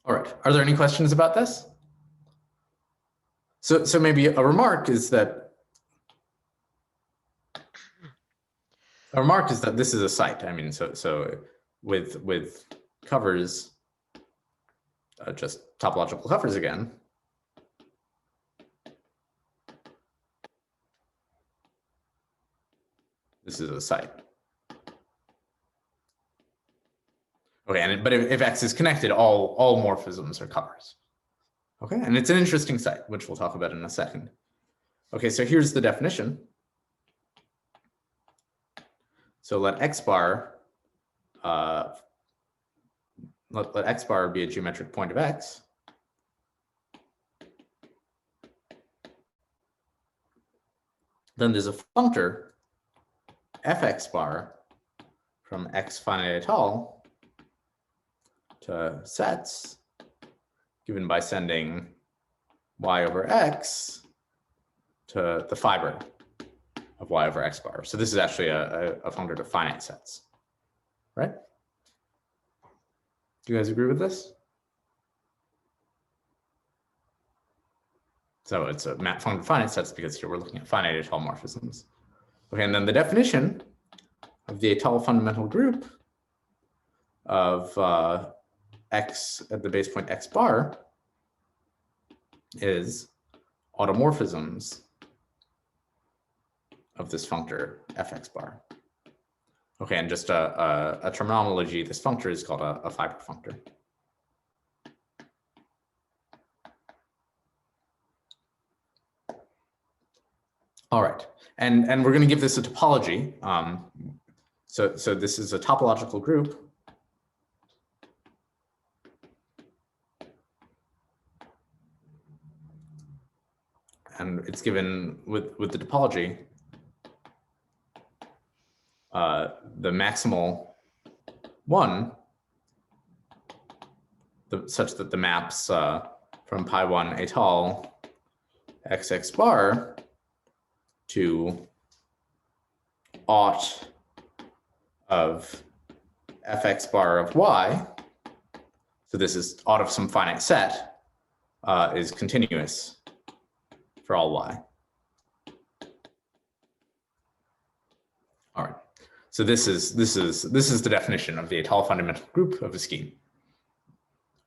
All right, are there any questions about this? So maybe a remark is that this is a site. I mean, so with covers, just topological covers again. This is a site. Okay, but if X is connected, all morphisms are covers. Okay, and it's an interesting site, which we'll talk about in a second. Okay, so here's the definition. So let X bar let x bar be a geometric point of x. Then there's a functor fx bar from x finite étale to sets given by sending y over x to the fiber of y over x bar. So this is actually a functor to finite sets, right? Do you guys agree with this? So it's a map functor to finite sets because here we're looking at finite Étale morphisms. Okay, and then the definition of the Étale fundamental group of x at the base point x bar is automorphisms of this functor fx bar. Okay, and just a terminology, this functor is called a fiber functor. All right, and we're going to give this a topology. So this is a topological group. And it's given with the topology, the maximal one, such that the maps from pi1 étale xx bar to aught of fx bar of y, so this is aught of some finite set, is continuous for all y. All right. So this is the definition of the Étale fundamental group of a scheme.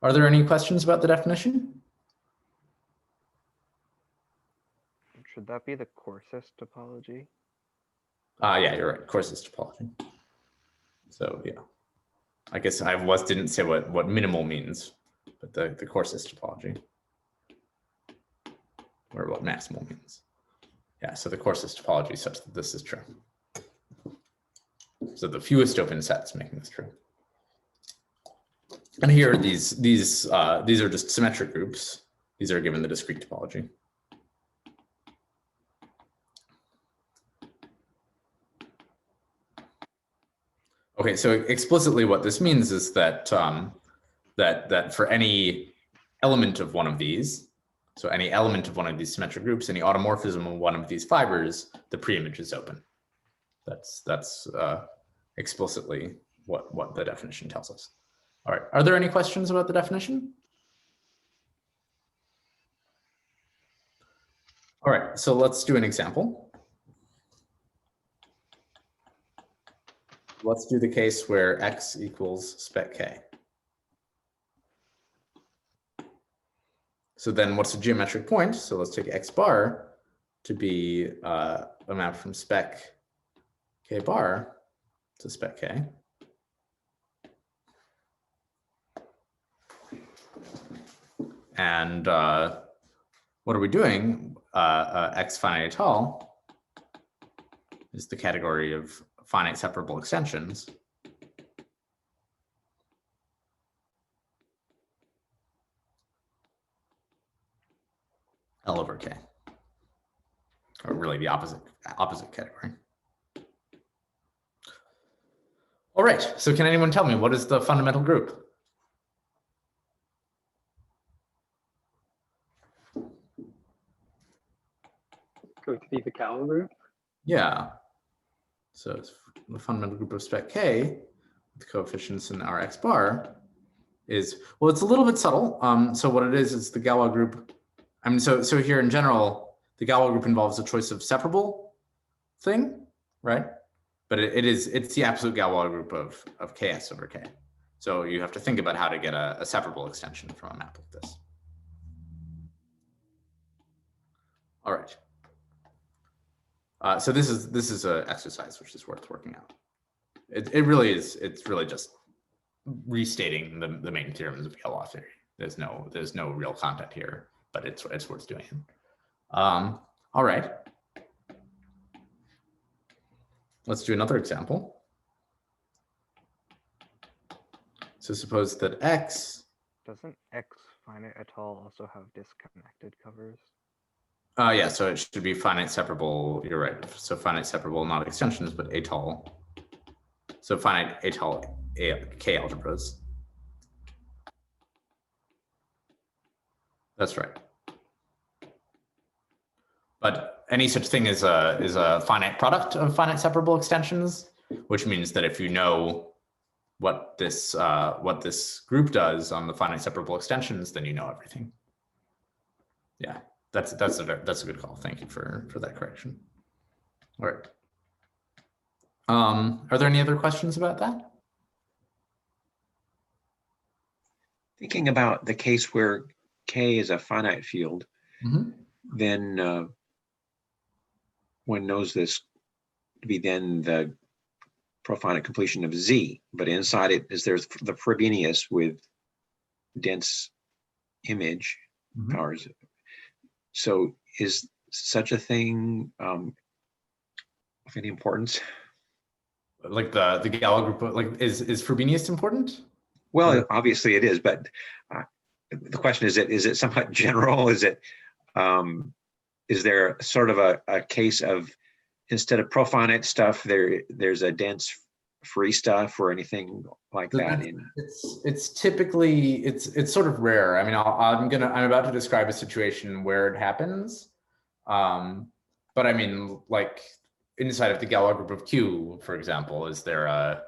Are there any questions about the definition? Should that be the coarsest topology? Yeah, you're right. Coarsest topology. So yeah, I guess I didn't say what minimal means, but the coarsest topology, or what maximal means. Yeah, so the coarsest topology is such that this is true. So the fewest open sets making this true. And here, these are just symmetric groups. These are given the discrete topology. Okay, so explicitly what this means is that that for any element of one of these, so any element of one of these symmetric groups, any automorphism of one of these fibers, the preimage is open. That's explicitly what the definition tells us. All right, are there any questions about the definition? All right, so let's do an example. Let's do the case where x equals spec k. So then what's a geometric point? So let's take x bar to be a map from spec k bar to spec k. And what are we doing? X finite étale is the category of finite separable extensions. L over K, or really the opposite category. All right, so can anyone tell me what is the fundamental group? Going to be the Cal group. Yeah. So it's the fundamental group of spec K with coefficients in our X bar is, well, it's a little bit subtle. So what it is the Galois group. I mean, so here in general, the Galois group involves a choice of separable thing, right? But it's the absolute Galois group of Ks over K. So you have to think about how to get a separable extension from a map like this. All right. So this is an exercise which is worth working out. It really is. It's really just restating the main theorems of Galois theory. There's no real content here, but it's worth doing. All right. Let's do another example. So suppose that X, Doesn't X finite Étale also have disconnected covers? yeah, so it should be finite separable, you're right. So finite separable, not extensions, but Étale. So finite Étale K algebras. That's right. But any such thing is a finite product of finite separable extensions, which means that if you know what this group does on the finite separable extensions, then you know everything. Yeah, that's a good call. Thank you for that correction. All right. Are there any other questions about that? Thinking about the case where K is a finite field, Mm-hmm. then one knows this to be then the profinite completion of Z, but inside it is there's the Frobenius with dense image Mhm. powers. So is such a thing of any importance? Like the Gala group, like is Frobenius important? Well, obviously it is, but the question is it somewhat general? Is there sort of a case of instead of profinite stuff, there's a dense free stuff or anything like that? It's typically it's sort of rare. I mean, I'm about to describe a situation where it happens, but I mean, like inside of the Galois group of Q, for example, is it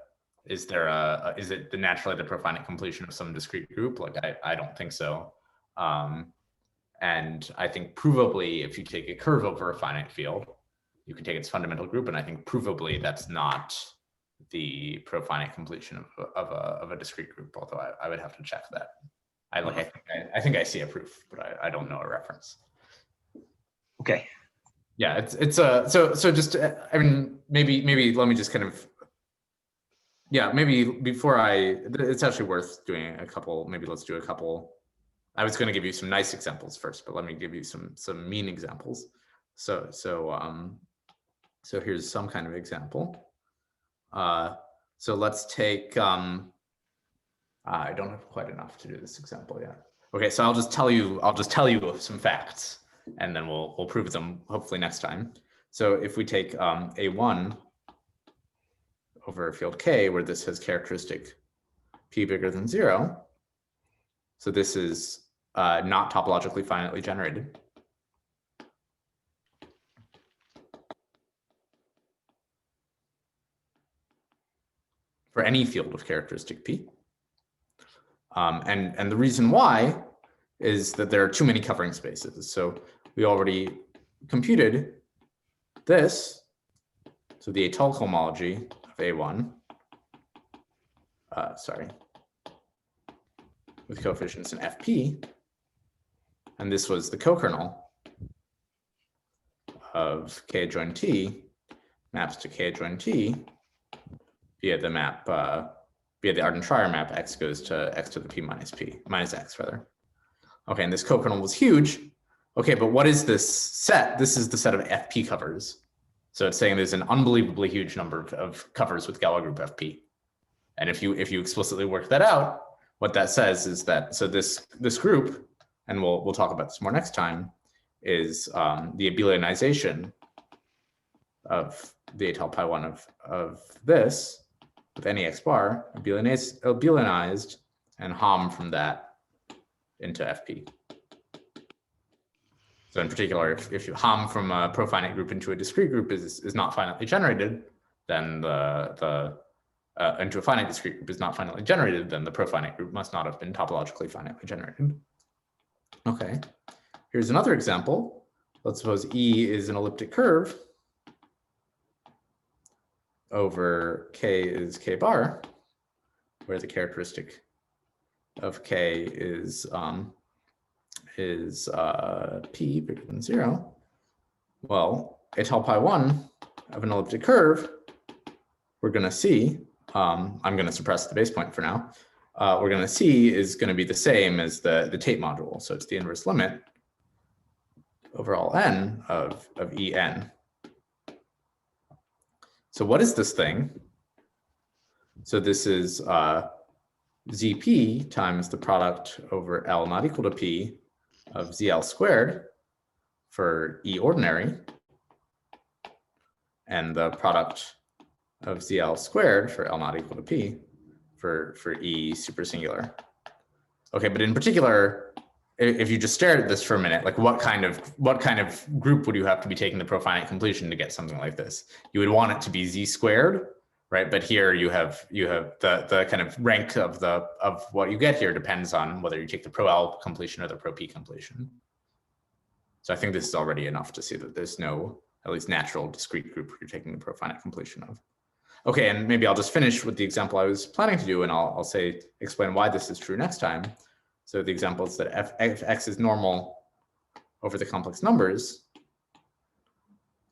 naturally the profinite completion of some discrete group? Like I don't think so. And I think provably, if you take a curve over a finite field, you can take its fundamental group, and I think provably that's not the profinite completion of a discrete group. Although I would have to check that. I think I see a proof, but I don't know a reference. Okay. Yeah, it's so just I mean maybe let me just kind of maybe before it's actually worth doing a couple. Maybe let's do a couple. I was going to give you some nice examples first, but let me give you some mean examples. So here's some kind of example. So let's take, I don't have quite enough to do this example yet. Okay, so I'll just tell you some facts, and then we'll prove them hopefully next time. So if we take A1 over a field K, where this has characteristic P bigger than 0, so this is not topologically finitely generated. For any field of characteristic P. And the reason why is that there are too many covering spaces. So we already computed this. So the Étale cohomology of A1, with coefficients in FP. And this was the co-kernel of K adjoint T maps to K adjoint T via the map, via the Artin-Schreier map, X goes to X to the P minus X rather. Okay, and this co-kernel was huge. Okay, but what is this set? This is the set of FP covers. So it's saying there's an unbelievably huge number of covers with Galois group FP. And if you explicitly work that out, what that says is that, so this group, and we'll talk about this more next time, is the abelianization of the Étale pi 1 of this, with any X bar, abelianized and Hom from that into FP. So in particular, if you Hom from a profinite group into a discrete group is not finitely generated, then into a finite discrete group is not finitely generated, then the profinite group must not have been topologically finitely generated. Okay, here's another example. Let's suppose E is an elliptic curve over K is K bar, where the characteristic of K is P bigger than 0. Well, Étale pi 1 of an elliptic curve, we're going to see, I'm going to suppress the base point for now. We're going to see is going to be the same as the Tate module. So it's the inverse limit over all n of En. So what is this thing? So this is ZP times the product over L not equal to P of ZL squared for E ordinary, and the product of ZL squared for L not equal to P for E super singular. Okay, but in particular, if you just stare at this for a minute, like what kind of group would you have to be taking the profinite completion to get something like this? You would want it to be Z squared, right? But here you have the kind of rank of what you get here depends on whether you take the pro L completion or the pro P completion. So I think this is already enough to see that there's no at least natural discrete group you're taking the profinite completion of. Okay, and maybe I'll just finish with the example I was planning to do, and I'll explain why this is true next time. So the example is that if X is normal over the complex numbers,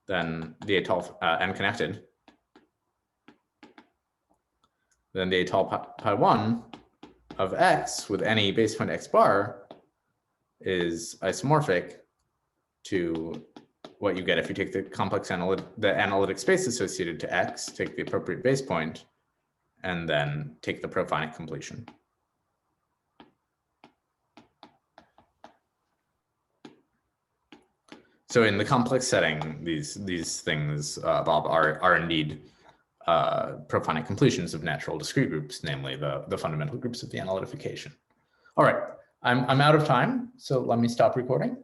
then the Étale n connected, then the Étale pi 1 of X with any base point X bar is isomorphic to what you get if you take the complex analytic space associated to X, take the appropriate base point, and then take the profinite completion. So in the complex setting, these things, Bob, are indeed profinite completions of natural discrete groups, namely the fundamental groups of the analytification. All right, I'm out of time, so let me stop recording.